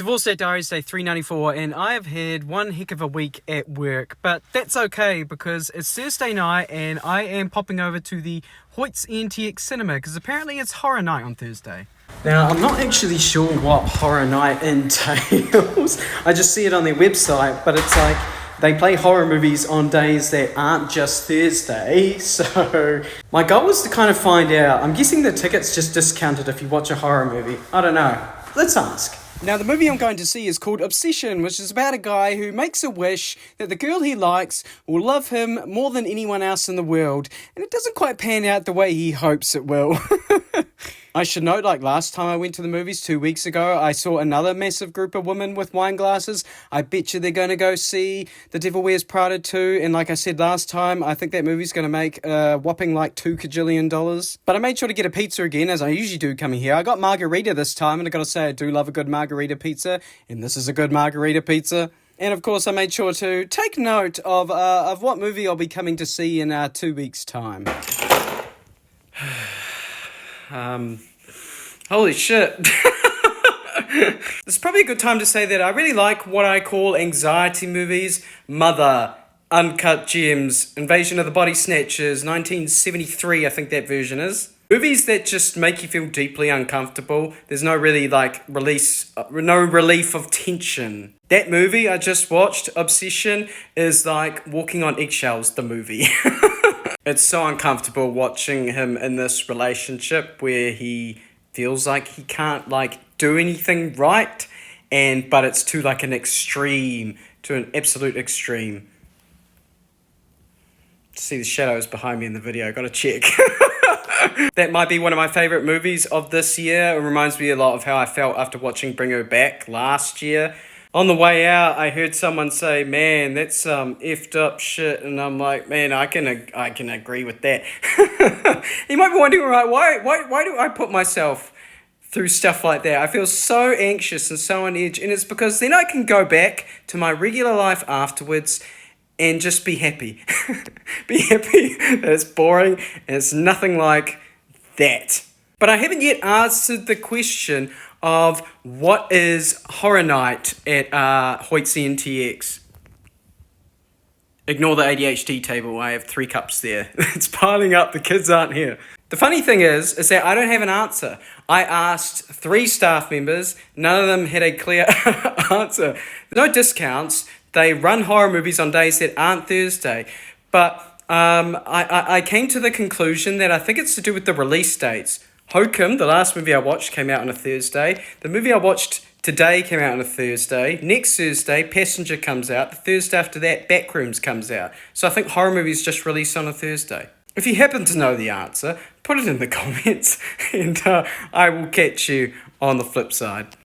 Divorce Date Diaries Day 394, and I have had one heck of a week at work, but that's okay because it's Thursday night and I am popping over to the Hoyts NTX cinema because apparently it's horror night on Thursday. Now, I'm not actually sure what horror night entails. I just see it on their website, but it's like they play horror movies on days that aren't just Thursday, so my goal was to kind of find out. I'm guessing the ticket's just discounted if you watch a horror movie. I don't know. Let's ask. Now, the movie I'm going to see is called Obsession, which is about a guy who makes a wish that the girl he likes will love him more than anyone else in the world, and it doesn't quite pan out the way he hopes it will. I should note, like last time I went to the movies 2 weeks ago, I saw another massive group of women with wine glasses. I bet you they're going to go see The Devil Wears Prada 2, and like I said last time, I think that movie's going to make a whopping like $2 kajillion. But I made sure to get a pizza again, as I usually do coming here. I got margarita this time, and I gotta say I do love a good margarita pizza, and this is a good margarita pizza. And of course, I made sure to take note of what movie I'll be coming to see in 2 weeks' time. Holy shit. This is probably a good time to say that I really like what I call anxiety movies. Mother, Uncut Gems, Invasion of the Body Snatchers, 1973, I think that version is. Movies that just make you feel deeply uncomfortable. There's no really no relief of tension. That movie I just watched, Obsession, is like walking on eggshells, the movie. It's so uncomfortable watching him in this relationship where he feels like he can't do anything right, but it's to an extreme, to an absolute extreme. See the shadows behind me in the video, gotta check. That might be one of my favourite movies of this year. It reminds me a lot of how I felt after watching Bring Her Back last year. On the way out, I heard someone say, "Man, that's some effed up shit," and I'm like, "Man, I can agree with that." You might be wondering, right? Why do I put myself through stuff like that? I feel so anxious and so on edge, and it's because then I can go back to my regular life afterwards and just be happy. Be happy that it's boring and it's nothing like that. But I haven't yet answered the question of what is horror night at Hoyts NTX. Ignore the ADHD table, I have 3 cups there. It's piling up, the kids aren't here. The funny thing is that I don't have an answer. I asked 3 staff members, none of them had a clear answer. No discounts, they run horror movies on days that aren't Thursday, but I came to the conclusion that I think it's to do with the release dates. Hokum, the last movie I watched, came out on a Thursday. The movie I watched today came out on a Thursday. Next Thursday, Passenger comes out. The Thursday after that, Backrooms comes out. So I think horror movies just released on a Thursday. If you happen to know the answer, put it in the comments, and I will catch you on the flip side.